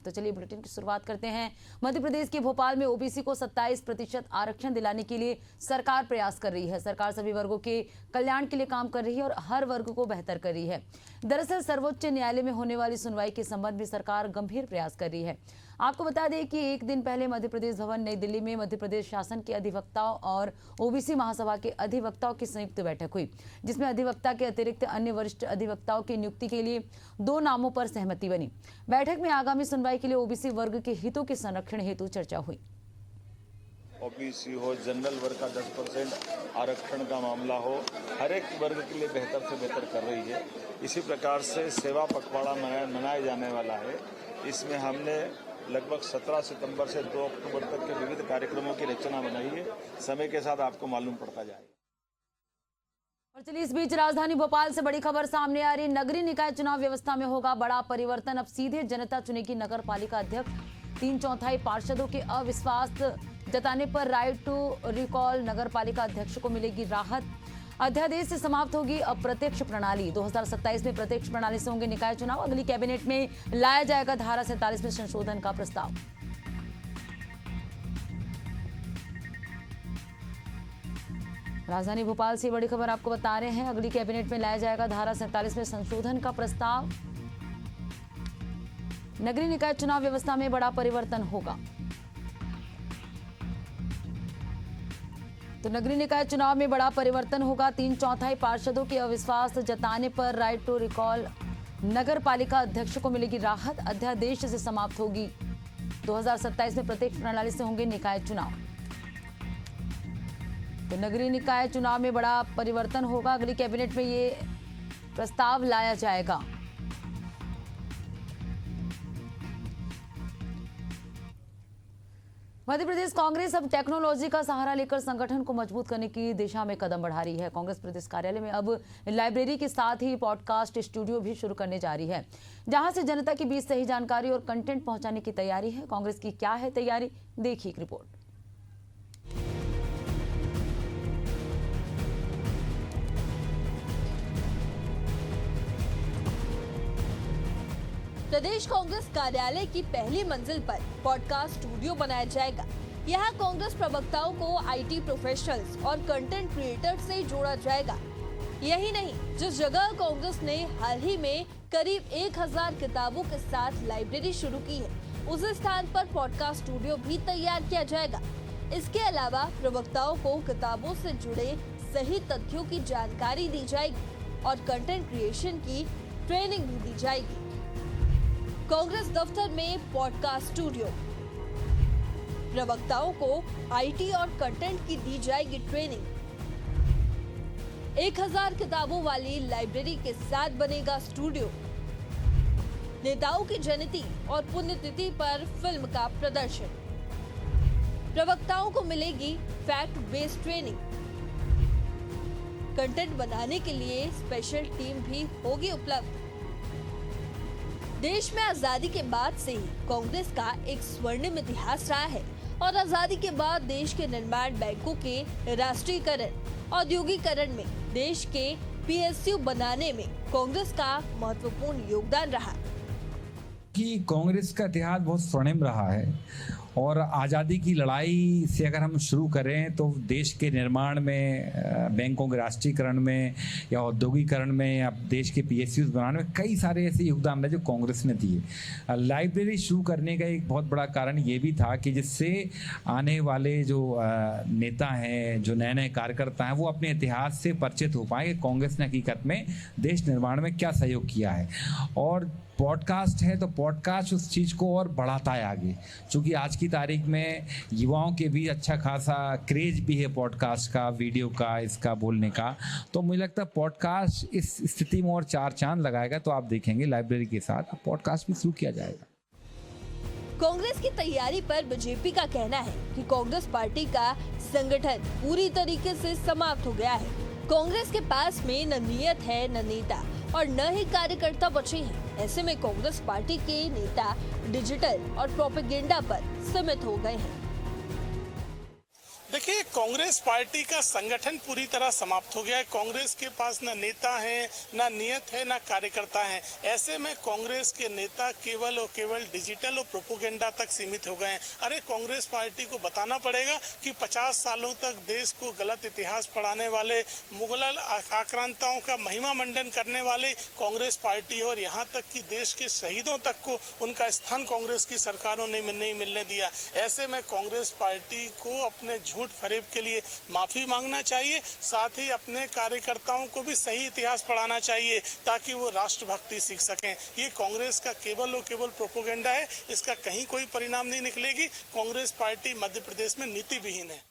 तो चलिए बुलेटिन की शुरुआत करते हैं। मध्य प्रदेश के भोपाल में ओबीसी को 27% आरक्षण दिलाने के लिए सरकार प्रयास कर रही है। सरकार सभी वर्गों के कल्याण के लिए काम कर रही है और हर वर्ग को बेहतर कर रही है। दरअसल सर्वोच्च न्यायालय में होने वाली सुनवाई के संबंध में सरकार गंभीर प्रयास कर रही है। आपको बता दें कि एक दिन पहले मध्य प्रदेश भवन नई दिल्ली में मध्य प्रदेश शासन के अधिवक्ताओं और ओबीसी महासभा के अधिवक्ताओं की संयुक्त बैठक हुई, जिसमें अधिवक्ता के अतिरिक्त अन्य वरिष्ठ अधिवक्ताओं की नियुक्ति के लिए 2 नामों पर सहमति बनी। बैठक में आगामी सुनवाई के लिए ओबीसी वर्ग के हितों के संरक्षण हेतु चर्चा हुई। ओबीसी हो, जनरल वर्ग का 10% आरक्षण का मामला हो, हर एक वर्ग के लिए बेहतर से बेहतर कर रही है। इसी प्रकार से सेवा पखवाड़ा मनाया जाने वाला है। इसमें हमने लगभग 17 सितंबर से 2 अक्टूबर तक के विविध कार्यक्रमों की रचना बनाई है। समय के साथ आपको मालूम पड़ता जाएगा। और चलिए इस बीच राजधानी भोपाल से बड़ी खबर सामने आ रही। नगरीय निकाय चुनाव व्यवस्था में होगा बड़ा परिवर्तन। अब सीधे जनता चुनेगी नगर पालिका अध्यक्ष। 3/4 पार्षदों के अविश्वास जताने पर राइट टू रिकॉल नगर पालिका अध्यक्ष को मिलेगी राहत। अध्यादेश से समाप्त होगी अप्रत्यक्ष प्रणाली। 2027 में प्रत्यक्ष प्रणाली से होंगे निकाय चुनाव। अगली कैबिनेट में लाया जाएगा धारा 47 में संशोधन का प्रस्ताव। राजधानी भोपाल से बड़ी खबर आपको बता रहे हैं। अगली कैबिनेट में लाया जाएगा धारा 47 में संशोधन का प्रस्ताव। नगरीय निकाय चुनाव व्यवस्था में बड़ा परिवर्तन होगा। तो नगरीय निकाय चुनाव में बड़ा परिवर्तन होगा। 3/4 पार्षदों के अविश्वास जताने पर राइट टू रिकॉल नगर पालिका अध्यक्ष को मिलेगी राहत। अध्यादेश से समाप्त होगी 2027 में प्रत्यक्ष प्रणाली से होंगे निकाय चुनाव। तो नगरीय निकाय चुनाव में बड़ा परिवर्तन होगा। अगली कैबिनेट में ये प्रस्ताव लाया जाएगा। मध्य प्रदेश कांग्रेस अब टेक्नोलॉजी का सहारा लेकर संगठन को मजबूत करने की दिशा में कदम बढ़ा रही है। कांग्रेस प्रदेश कार्यालय में अब लाइब्रेरी के साथ ही पॉडकास्ट स्टूडियो भी शुरू करने जा रही है, जहां से जनता के बीच सही जानकारी और कंटेंट पहुंचाने की तैयारी है। कांग्रेस की क्या है तैयारी, देखिए एक रिपोर्ट। प्रदेश कांग्रेस कार्यालय की पहली मंजिल पर पॉडकास्ट स्टूडियो बनाया जाएगा। यहाँ कांग्रेस प्रवक्ताओं को आईटी प्रोफेशनल्स और कंटेंट क्रिएटर से जोड़ा जाएगा। यही नहीं, जिस जगह कांग्रेस ने हाल ही में करीब 1000 किताबों के साथ लाइब्रेरी शुरू की है, उस स्थान पर पॉडकास्ट स्टूडियो भी तैयार किया जाएगा। इसके अलावा प्रवक्ताओं को किताबों से जुड़े सही तथ्यों की जानकारी दी जाएगी और कंटेंट क्रिएशन की ट्रेनिंग भी दी जाएगी। कांग्रेस दफ्तर में पॉडकास्ट स्टूडियो, प्रवक्ताओं को आईटी और कंटेंट की दी जाएगी ट्रेनिंग। 1000 किताबों वाली लाइब्रेरी के साथ बनेगा स्टूडियो। नेताओं की जयंती और पुण्यतिथि पर फिल्म का प्रदर्शन। प्रवक्ताओं को मिलेगी फैक्ट बेस्ड ट्रेनिंग। कंटेंट बनाने के लिए स्पेशल टीम भी होगी उपलब्ध। देश में आजादी के बाद से ही कांग्रेस का एक स्वर्णिम इतिहास रहा है और आजादी के बाद देश के निर्माण, बैंकों के राष्ट्रीयकरण, औद्योगिकरण में देश के पीएसयू बनाने में कांग्रेस का महत्वपूर्ण योगदान रहा। कि कांग्रेस का इतिहास बहुत स्वर्णिम रहा है और आज़ादी की लड़ाई से अगर हम शुरू करें तो देश के निर्माण में, बैंकों के राष्ट्रीयकरण में या औद्योगिकरण में या देश के पीएसयूज बनाने में कई सारे ऐसे योगदान है जो कांग्रेस ने दिए। लाइब्रेरी शुरू करने का एक बहुत बड़ा कारण ये भी था कि जिससे आने वाले जो नेता हैं, जो नए नए कार्यकर्ता हैं, वो अपने इतिहास से परिचित हो पाए कि कांग्रेस ने हकीकत में देश निर्माण में क्या सहयोग किया है। और पॉडकास्ट है तो पॉडकास्ट उस चीज़ को और बढ़ाता है आगे, क्योंकि आज की तारीख में युवाओं के भी अच्छा खासा क्रेज भी है पॉडकास्ट का, वीडियो का, इसका बोलने का। तो मुझे लगता है पॉडकास्ट इस स्थिति में और 4 चांद लगाएगा। तो आप देखेंगे लाइब्रेरी के साथ पॉडकास्ट भी शुरू किया जाएगा। कांग्रेस की तैयारी पर बीजेपी का कहना है कि कांग्रेस पार्टी का संगठन पूरी तरीके से समाप्त हो गया है। कांग्रेस के पास में न नियत है, न नेता और न ही कार्यकर्ता बचे हैं। ऐसे में कांग्रेस पार्टी के नेता डिजिटल और प्रोपेगेंडा पर सीमित हो गए हैं। देखिए, कांग्रेस पार्टी का संगठन पूरी तरह समाप्त हो गया है। कांग्रेस के पास न नेता है, न नियत है, न कार्यकर्ता है। ऐसे में कांग्रेस के नेता केवल और केवल डिजिटल और प्रोपोगेंडा तक सीमित हो गए हैं। अरे कांग्रेस पार्टी को बताना पड़ेगा कि 50 सालों तक देश को गलत इतिहास पढ़ाने वाले, मुगल आक्रांताओं का महिमा मंडन करने वाले कांग्रेस पार्टी, और यहाँ तक कि देश के शहीदों तक को उनका स्थान कांग्रेस की सरकारों ने नहीं मिलने दिया। ऐसे में कांग्रेस पार्टी को अपने झूठ फरेब के लिए माफी मांगना चाहिए, साथ ही अपने कार्यकर्ताओं को भी सही इतिहास पढ़ाना चाहिए ताकि वो राष्ट्रभक्ति सीख सकें। ये कांग्रेस का केवल और केवल प्रोपोगेंडा है, इसका कहीं कोई परिणाम नहीं निकलेगी। कांग्रेस पार्टी मध्य प्रदेश में नीति विहीन है।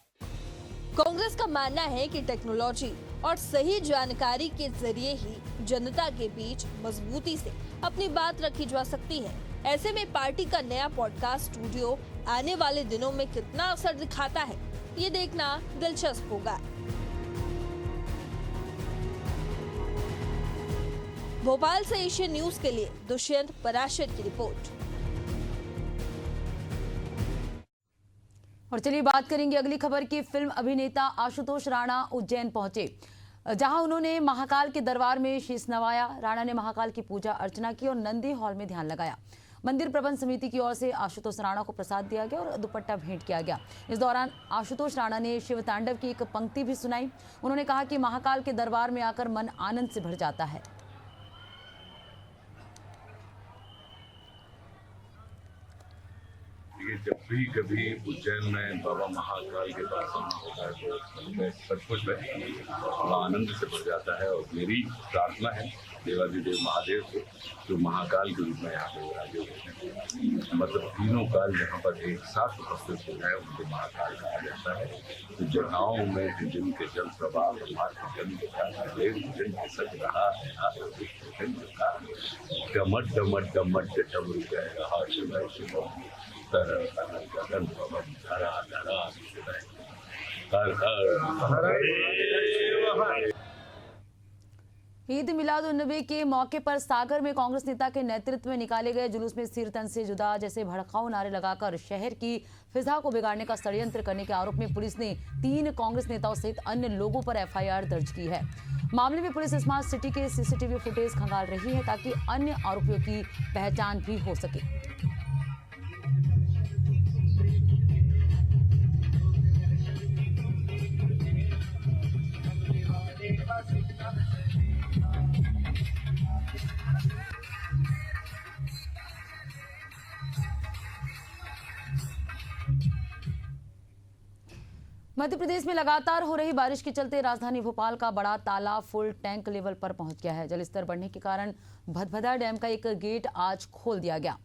कांग्रेस का मानना है कि टेक्नोलॉजी और सही जानकारी के जरिए ही जनता के बीच मजबूती से अपनी बात रखी जा सकती है। ऐसे में पार्टी का नया पॉडकास्ट स्टूडियो आने वाले दिनों में कितना असर दिखाता है, ये देखना दिलचस्प होगा। भोपाल से एशियन न्यूज के लिए दुष्यंत पराशर की रिपोर्ट। और चलिए बात करेंगे अगली खबर की। फिल्म अभिनेता आशुतोष राणा उज्जैन पहुंचे, जहां उन्होंने महाकाल के दरबार में शीश नवाया। राणा ने महाकाल की पूजा अर्चना की और नंदी हॉल में ध्यान लगाया। मंदिर प्रबंध समिति की ओर से आशुतोष राणा को प्रसाद दिया गया और दुपट्टा भेंट किया गया। इस दौरान आशुतोष राणा ने शिव तांडव की एक पंक्ति भी सुनाई। उन्होंने कहा कि महाकाल के दरबार में आकर मन आनंद से भर जाता है। ये जब भी कभी उज्जैन में बाबा महाकाल के पास आना होता है तो मैं सचमुच में आनंद से भर जाता है। और मेरी प्रार्थना है देवाधिदेव महादेव से, जो महाकाल के रूप में यहाँ पे विराजे हुए हैं, मतलब तीनों काल यहाँ पर एक साथ उपस्थित हो जाए, उनको महाकाल कहा जाता है। तो जगहों में जिनके जल प्रवाह सच रहा है, डमट डमट डमट डमरू कह रहा शिव शिव ईद मिलाद उन नबी के मौके पर सागर में कांग्रेस नेता के नेतृत्व में निकाले गए जुलूस में सिर तन से जुदा जैसे भड़काऊ नारे लगाकर शहर की फिजा को बिगाड़ने का षड्यंत्र करने के आरोप में पुलिस ने 3 कांग्रेस नेताओं सहित अन्य लोगों पर एफआईआर दर्ज की है। मामले में पुलिस स्मार्ट सिटी के सीसीटीवी फुटेज खंगाल रही है ताकि अन्य आरोपियों की पहचान भी हो सके। मध्य प्रदेश में लगातार हो रही बारिश के चलते राजधानी भोपाल का बड़ा तालाब फुल टैंक लेवल पर पहुंच गया है। जलस्तर बढ़ने के कारण भदभदा डैम का एक गेट आज खोल दिया गया।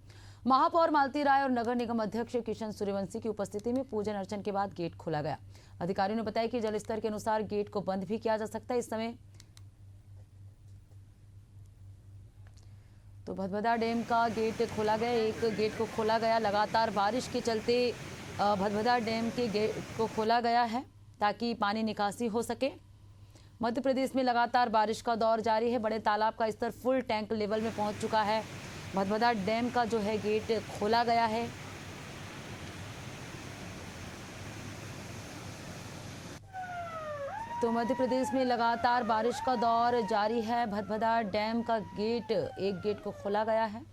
महापौर मालती राय और नगर निगम अध्यक्ष किशन सूर्यवंशी की उपस्थिति में पूजन अर्चन के बाद गेट खोला गया। अधिकारियों ने बताया कि जलस्तर के अनुसार गेट को बंद भी किया जा सकता है। इस समय तो भदभदा डैम का गेट खोला गया, एक गेट को खोला गया। लगातार बारिश के चलते भदभदा डैम के गेट को खोला गया है ताकि पानी निकासी हो सके। मध्य प्रदेश में लगातार बारिश का दौर जारी है। बड़े तालाब का स्तर फुल टैंक लेवल में पहुंच चुका है। भदभदा डैम का जो है गेट खोला गया है। तो मध्य प्रदेश में लगातार बारिश का दौर जारी है। भदभदा डैम का गेट, एक गेट को खोला गया है।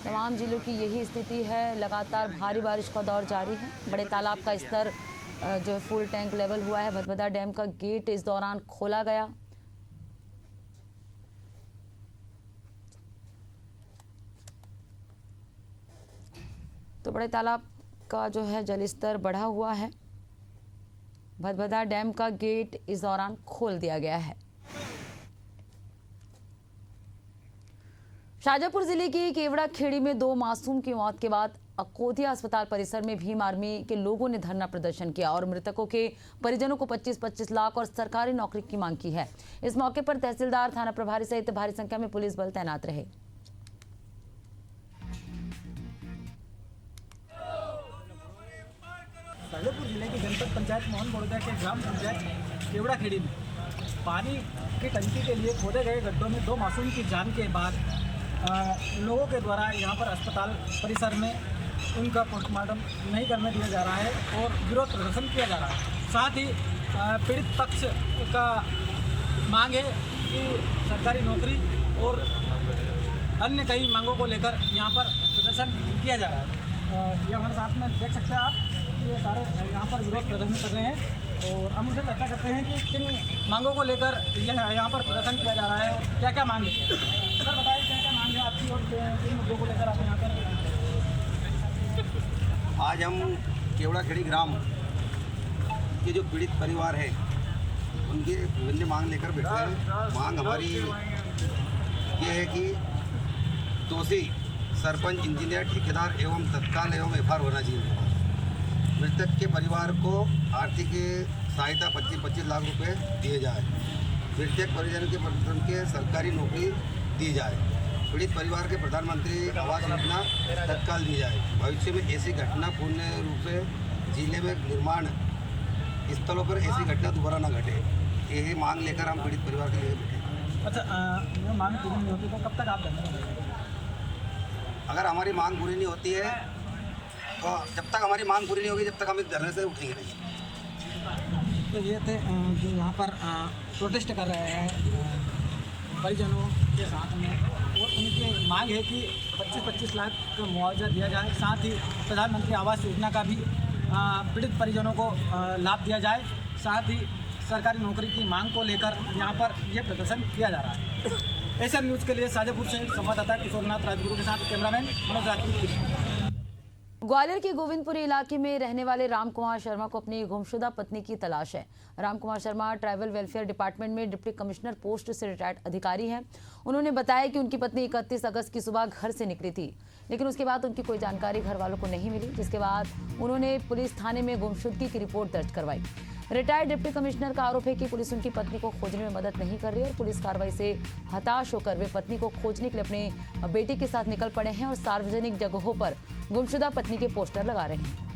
तमाम जिलों की यही स्थिति है। लगातार भारी बारिश का दौर जारी है। बड़े तालाब का स्तर जो है फुल टैंक लेवल हुआ है। भदभदा डैम का गेट इस दौरान खोला गया। तो बड़े तालाब का जो है जलस्तर बढ़ा हुआ है। भदभदा डैम का गेट इस दौरान खोल दिया गया है। शाजापुर जिले की केवड़ा खेड़ी में 2 मासूम की मौत के बाद अकोदिया अस्पताल परिसर में भीम आर्मी के लोगों ने धरना प्रदर्शन किया और मृतकों के परिजनों को 25-25 लाख और सरकारी नौकरी की मांग की है। इस मौके पर तहसीलदार, थाना प्रभारी सहित भारी संख्या में पुलिस बल तैनात रहे। शाजापुर जिले की जनपद पंचायत मोहन बड़ौदा के ग्राम पंचायत केवड़ा खेड़ी में पानी की टंकी के लिए खोदे गए गड्ढों में 2 मासूम की जान के बाद लोगों के द्वारा यहां पर अस्पताल परिसर में उनका पोस्टमार्टम नहीं करने दिया जा रहा है और विरोध प्रदर्शन किया जा रहा है। साथ ही पीड़ित पक्ष का मांग है कि सरकारी नौकरी और अन्य कई मांगों को लेकर यहाँ पर प्रदर्शन किया जा रहा है। ये हमारे साथ में देख सकते हैं आप, ये सारे यहाँ पर विरोध प्रदर्शन कर रहे हैं और हम उनसे चर्चा करते हैं कि किन मांगों को लेकर यहाँ पर प्रदर्शन किया जा रहा है और क्या क्या मांग है। सर बताइए क्या क्या मांग है आपकी और किन मुद्दों को लेकर आप यहाँ पर? आज हम केवड़ाखेड़ी ग्राम के जो पीड़ित परिवार है उनकी विभिन्न मांग लेकर बैठे हैं। मांग हमारी ये है कि दोषी सरपंच, इंजीनियर, ठेकेदार एवं तत्काल एवं एफआर होना चाहिए। मृतक के परिवार को आर्थिक सहायता 25-25 लाख रुपए दिए जाए। मृतक परिजन के सरकारी नौकरी दी जाए। पीड़ित परिवार के प्रधानमंत्री आवास योजना तत्काल दी जाए। भविष्य में ऐसी घटना पूर्ण रूप से जिले में निर्माण स्थलों पर ऐसी घटना दोबारा न घटे, यही मांग लेकर हम पीड़ित परिवार के लिए बैठे। अच्छा, मांग पूरी नहीं होती तो कब तक आप धरने में? अगर हमारी मांग पूरी नहीं होती है तो जब तक हमारी मांग पूरी नहीं होगी तब तक हम इस धरने से उठेंगे नहीं। तो ये थे जो यहाँ पर प्रोटेस्ट कर रहे हैं परिजनों के साथ में, और उनकी मांग है कि 25-25 लाख का मुआवजा दिया जाए। साथ ही प्रधानमंत्री आवास योजना का भी पीड़ित परिजनों को लाभ दिया जाए। साथ ही सरकारी नौकरी की मांग को लेकर यहाँ पर यह प्रदर्शन किया जा रहा है। एसएम न्यूज़ के लिए शाजापुर से संवाददाता किशोरनाथ राजगुरु के साथ कैमरामैन मनोज राजपूत। ग्वालियर के गोविंदपुरी इलाके में रहने वाले रामकुमार शर्मा को अपनी गुमशुदा पत्नी की तलाश है। Ramkumar Sharma tribal welfare department में डिप्टी कमिश्नर पोस्ट से रिटायर्ड अधिकारी हैं। उन्होंने बताया कि उनकी पत्नी 31 अगस्त की सुबह घर से निकली थी, लेकिन उसके बाद उनकी कोई जानकारी घर वालों को नहीं मिली, जिसके बाद उन्होंने पुलिस थाने में गुमशुदगी की रिपोर्ट दर्ज करवाई। रिटायर्ड डिप्टी कमिश्नर का आरोप है कि पुलिस उनकी पत्नी को खोजने में मदद नहीं कर रही और पुलिस कार्रवाई से हताश होकर वे पत्नी को खोजने के लिए अपने बेटे के साथ निकल पड़े हैं और सार्वजनिक जगहों पर गुमशुदा पत्नी के पोस्टर लगा रहे हैं।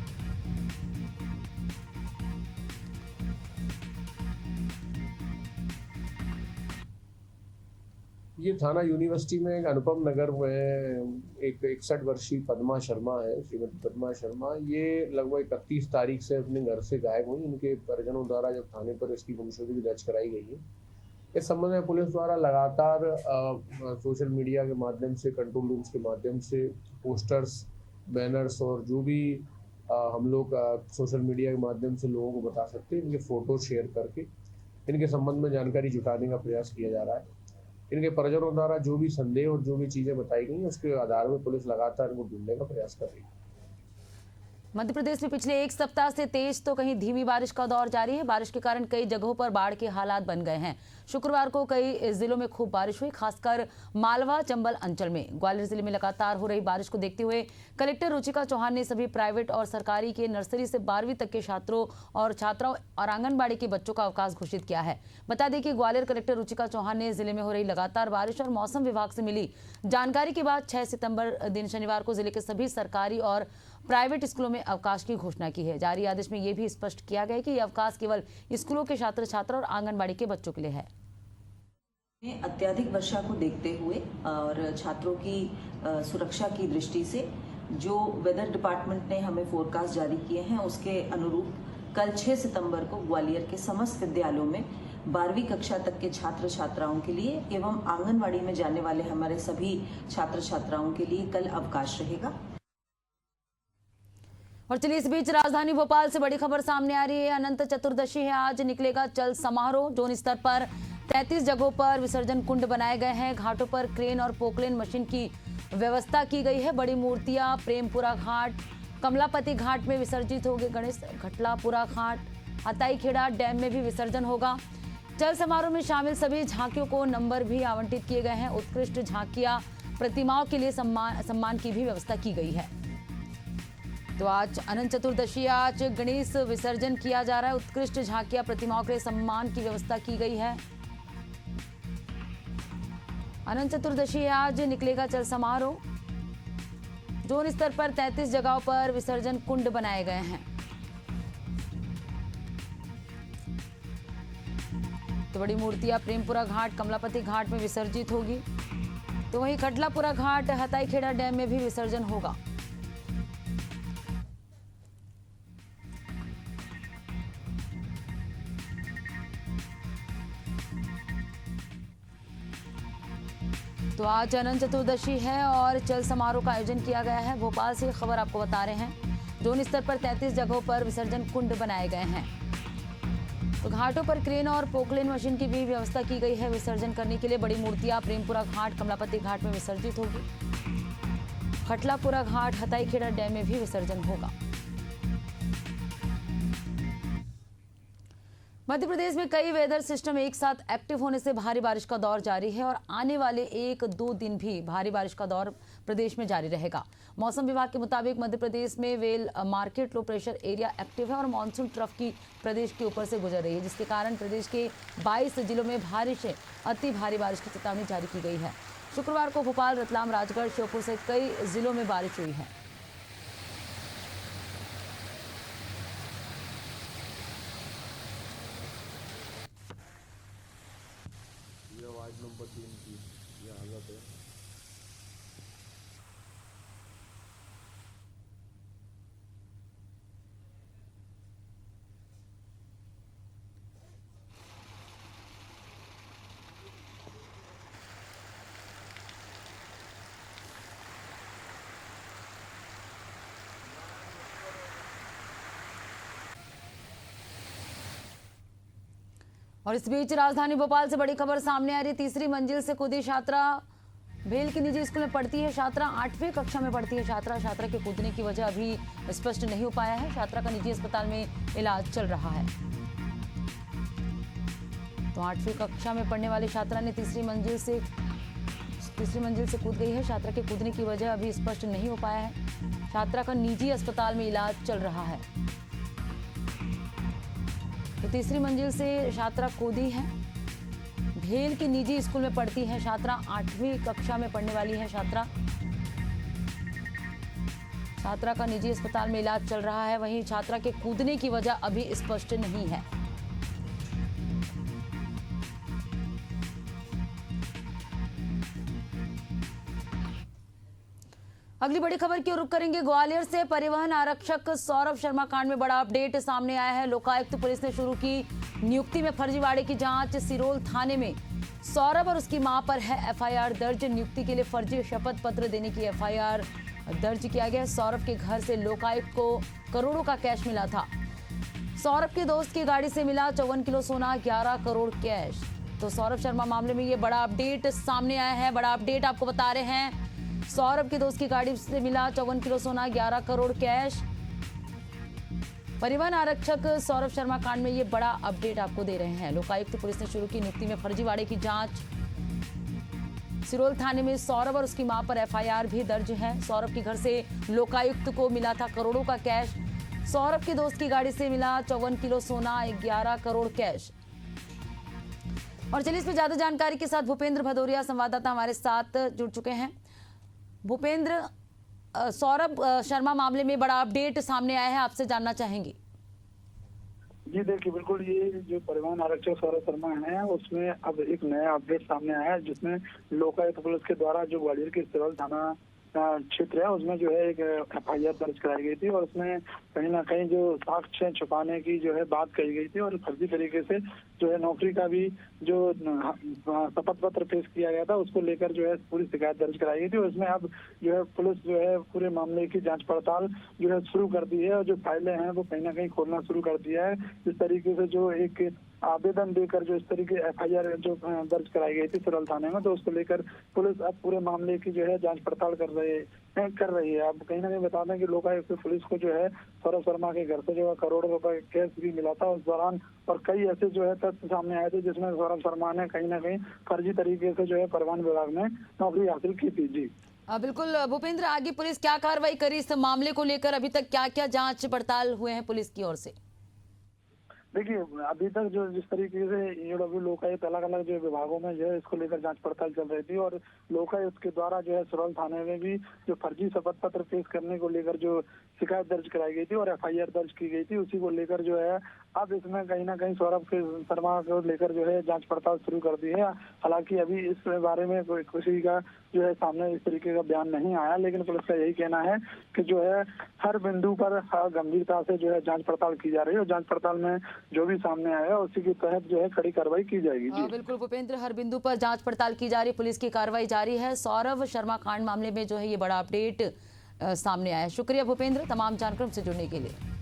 ये थाना यूनिवर्सिटी में एक अनुपम नगर में एक 61 वर्षीय पद्मा शर्मा है, श्रीमती पद्मा शर्मा। ये लगभग 31 तारीख से अपने घर से गायब हुई। इनके परिजनों द्वारा जब थाने पर इसकी गुमशुदगी दर्ज कराई गई है, इस संबंध में पुलिस द्वारा लगातार सोशल मीडिया के माध्यम से, कंट्रोल रूम्स के माध्यम से पोस्टर्स, बैनर्स और जो भी हम लोग सोशल मीडिया के माध्यम से लोगों को बता सकते हैं, इनके फोटो शेयर करके इनके संबंध में जानकारी जुटाने का प्रयास किया जा रहा है। इनके परिजनों द्वारा जो भी संदेह और जो भी चीजें बताई गई उसके आधार में पुलिस लगातार इनको ढूंढने का प्रयास कर रही है। मध्य प्रदेश में पिछले एक सप्ताह से तेज तो कहीं धीमी बारिश का दौर जारी है। बारिश के कारण कई जगहों पर बाढ़ के हालात बन गए हैं। शुक्रवार को कई जिलों में खूब बारिश हुई, खासकर मालवा चंबल अंचल में। ग्वालियर जिले में लगातार हो रही बारिश को देखते हुए कलेक्टर रुचिका चौहान ने सभी प्राइवेट और सरकारी के नर्सरी से 12वीं तक के छात्रों और छात्राओं और आंगनबाड़ी के बच्चों का अवकाश घोषित किया है। बता दें कि ग्वालियर कलेक्टर रुचिका चौहान ने जिले में हो रही लगातार बारिश और मौसम विभाग से मिली जानकारी के बाद 6 सितंबर दिन शनिवार को जिले के सभी सरकारी और प्राइवेट स्कूलों में अवकाश की घोषणा की है। जारी आदेश में यह भी स्पष्ट किया गया कि यह अवकाश केवल स्कूलों के छात्र छात्रा और आंगनबाड़ी के बच्चों के लिए है। अत्यधिक वर्षा को देखते हुए और छात्रों की सुरक्षा की दृष्टि से जो वेदर डिपार्टमेंट ने हमें फोरकास्ट जारी किए हैं उसके अनुरूप कल 6 सितंबर को ग्वालियर के समस्त विद्यालयों में 12वीं कक्षा तक के छात्र छात्राओं के लिए एवं आंगनबाड़ी में जाने वाले हमारे सभी छात्र छात्राओं के लिए कल अवकाश रहेगा। और चलिए इस बीच राजधानी भोपाल से बड़ी खबर सामने आ रही है। अनंत चतुर्दशी है, आज निकलेगा चल समारोह। जोन स्तर पर 33 जगहों पर विसर्जन कुंड बनाए गए हैं। घाटों पर क्रेन और पोकलेन मशीन की व्यवस्था की गई है। बड़ी मूर्तियां प्रेमपुरा घाट, कमलापति घाट में विसर्जित होंगे गणेश। घटलापुरा घाट, हताईखेड़ा डैम में भी विसर्जन होगा। चल समारोह में शामिल सभी झांकियों को नंबर भी आवंटित किए गए हैं। उत्कृष्ट झांकियां प्रतिमाओं के लिए सम्मान की भी व्यवस्था की गई है। तो आज अनंत चतुर्दशी, आज गणेश विसर्जन किया जा रहा है। उत्कृष्ट झांकियां प्रतिमाओं के लिए सम्मान की व्यवस्था की गई है। अनंत चतुर्दशी आज निकलेगा चल समारोह। जोन स्तर पर 33 जगहों पर विसर्जन कुंड बनाए गए हैं। तो बड़ी मूर्तियां प्रेमपुरा घाट, कमलापति घाट में विसर्जित होगी। तो वहीं खटलापुरा घाट, हताईखेड़ा डैम में भी विसर्जन होगा। तो आज अनंत चतुर्दशी है और चल समारोह का आयोजन किया गया है। भोपाल से खबर आपको बता रहे हैं। जोन स्तर पर 33 जगहों पर विसर्जन कुंड बनाए गए हैं। तो घाटों पर क्रेन और पोकलेन मशीन की भी व्यवस्था की गई है। विसर्जन करने के लिए बड़ी मूर्तियां प्रेमपुरा घाट, कमलापति घाट में विसर्जित होगी। खटलापुरा घाट, हताईखेड़ा डैम में भी विसर्जन होगा। मध्य प्रदेश में कई वेदर सिस्टम एक साथ एक्टिव होने से भारी बारिश का दौर जारी है और आने वाले 1-2 दिन भी भारी बारिश का दौर प्रदेश में जारी रहेगा। मौसम विभाग के मुताबिक मध्य प्रदेश में well market low pressure area active है और मानसून ट्रफ की प्रदेश के ऊपर से गुजर रही है, जिसके कारण प्रदेश के 22 जिलों में भारी से अति भारी बारिश की चेतावनी जारी की गई है। शुक्रवार को भोपाल, रतलाम, राजगढ़, श्योपुर सहित कई जिलों में बारिश हुई है। वार्ड नंबर 3 की ये हालत है। और इस बीच राजधानी भोपाल से बड़ी खबर सामने आ रही है। तीसरी मंजिल से कूदी छात्रा। भेल की निजी स्कूल में पढ़ती है छात्रा, 8वीं कक्षा में पढ़ती है छात्रा के कूदने की वजह अभी स्पष्ट नहीं हो पाया है। छात्रा का निजी अस्पताल में इलाज चल रहा है। तो 8वीं कक्षा में पढ़ने वाली छात्रा ने तीसरी मंजिल से कूद गई है। छात्रा के कूदने की वजह अभी स्पष्ट नहीं हो पाया है। छात्रा का निजी अस्पताल में इलाज चल रहा है। तो तीसरी मंजिल से छात्रा कूदी है। भेल की निजी स्कूल में पढ़ती है छात्रा, 8वीं कक्षा में पढ़ने वाली है छात्रा का निजी अस्पताल में इलाज चल रहा है। वहीं छात्रा के कूदने की वजह अभी स्पष्ट नहीं है। अगली बड़ी खबर की ओर रुख करेंगे। ग्वालियर से परिवहन आरक्षक सौरभ शर्मा कांड में बड़ा अपडेट सामने आया है। लोकायुक्त पुलिस ने शुरू की नियुक्ति में फर्जीवाड़े की जांच। सिरोल थाने में सौरभ और उसकी मां पर है एफआईआर दर्ज। नियुक्ति के लिए फर्जी शपथ पत्र देने की एफआईआर दर्ज किया गया। सौरभ के घर से लोकायुक्त को करोड़ों का कैश मिला था। सौरभ के दोस्त की गाड़ी से मिला 54 किलो सोना, 11 करोड़ कैश। तो सौरभ शर्मा मामले में ये बड़ा अपडेट सामने आया है। बड़ा अपडेट आपको बता रहे हैं। सौरभ के दोस्त की गाड़ी से मिला 54 किलो सोना, 11 करोड़ कैश। परिवहन आरक्षक सौरभ शर्मा कांड में ये बड़ा अपडेट आपको दे रहे हैं। लोकायुक्त पुलिस ने शुरू की नियुक्ति में फर्जीवाड़े की जांच। सिरोल थाने में सौरभ और उसकी मां पर एफआईआर भी दर्ज है। सौरभ के घर से लोकायुक्त को मिला था करोड़ों का कैश। सौरभ के दोस्त की गाड़ी से मिला 54 किलो सोना, 11 करोड़ कैश। और चलिए इसमें ज्यादा जानकारी के साथ भूपेंद्र भदौरिया संवाददाता हमारे साथ जुड़ चुके हैं। भूपेंद्र, सौरभ शर्मा मामले में बड़ा अपडेट सामने आया है, आपसे जानना चाहेंगे। जी देखिए, बिल्कुल ये जो परिवहन आरक्षक सौरभ शर्मा है उसमें अब एक नया अपडेट सामने आया है, जिसमें लोकायुक्त पुलिस के द्वारा जो ग्वालियर के सिरोल थाना क्षेत्र है उसमें जो है एक एफआईआर दर्ज कराई गई थी और उसमें कहीं ना कहीं जो साक्ष्य छुपाने की जो है बात कही गई थी और फर्जी तरीके से जो है नौकरी का भी जो शपथ पत्र पेश किया गया था उसको लेकर जो है पूरी शिकायत दर्ज कराई गई थी। और इसमें अब जो है पुलिस जो है पूरे मामले की जांच पड़ताल जो है शुरू कर दी है और जो फाइलें हैं वो कहीं ना कहीं खोलना शुरू कर दिया है। इस तरीके से जो एक आवेदन देकर जो इस तरीके एफआईआर जो दर्ज कराई गई थी सिरोल थाने में, तो उसको लेकर पुलिस अब पूरे मामले की जो है जांच पड़ताल कर रही है। अब कहीं ना कहीं बता दें कि लोकायुक्त पुलिस को जो है सौरभ शर्मा के घर से जो है करोड़ों रुपए कैश भी मिला था उस दौरान, और कई ऐसे जो है तथ्य सामने आए थे जिसमें सौरभ शर्मा ने कहीं ना कहीं फर्जी तरीके से जो है परिवहन विभाग में नौकरी हासिल की थी। जी बिल्कुल भूपेंद्र, आगे पुलिस क्या कार्रवाई करी इस मामले को लेकर? अभी तक क्या क्या जांच पड़ताल हुए हैं पुलिस की ओर से? देखिए, अभी तक जो जिस तरीके से ईओडब्ल्यू लोकायुक्त अलग अलग जो विभागों में जो है इसको लेकर जांच पड़ताल चल रही थी और लोकायुक्त के द्वारा जो है सिरोल थाने में भी जो फर्जी शपथ पत्र पेश करने को लेकर जो शिकायत दर्ज कराई गई थी और एफआईआर दर्ज की गई थी, उसी को लेकर जो है अब इसमें कहीं ना कहीं सौरभ के शर्मा को लेकर जो है जांच पड़ताल शुरू कर दी है। हालांकि अभी इस बारे में किसी का जो है सामने इस तरीके का बयान नहीं आया, लेकिन पुलिस का यही कहना है कि जो है हर बिंदु पर गंभीरता से जो है जांच पड़ताल की जा रही है और जांच पड़ताल में जो भी सामने आया उसी के तहत जो है कड़ी कार्रवाई की जाएगी। जी बिल्कुल भूपेंद्र, हर बिंदु पर जांच पड़ताल की जा रही है, पुलिस की कार्रवाई जारी है। सौरभ शर्मा कांड मामले में जो है ये बड़ा अपडेट सामने आया है। शुक्रिया भूपेंद्र तमाम जानकारी से जुड़ने के लिए।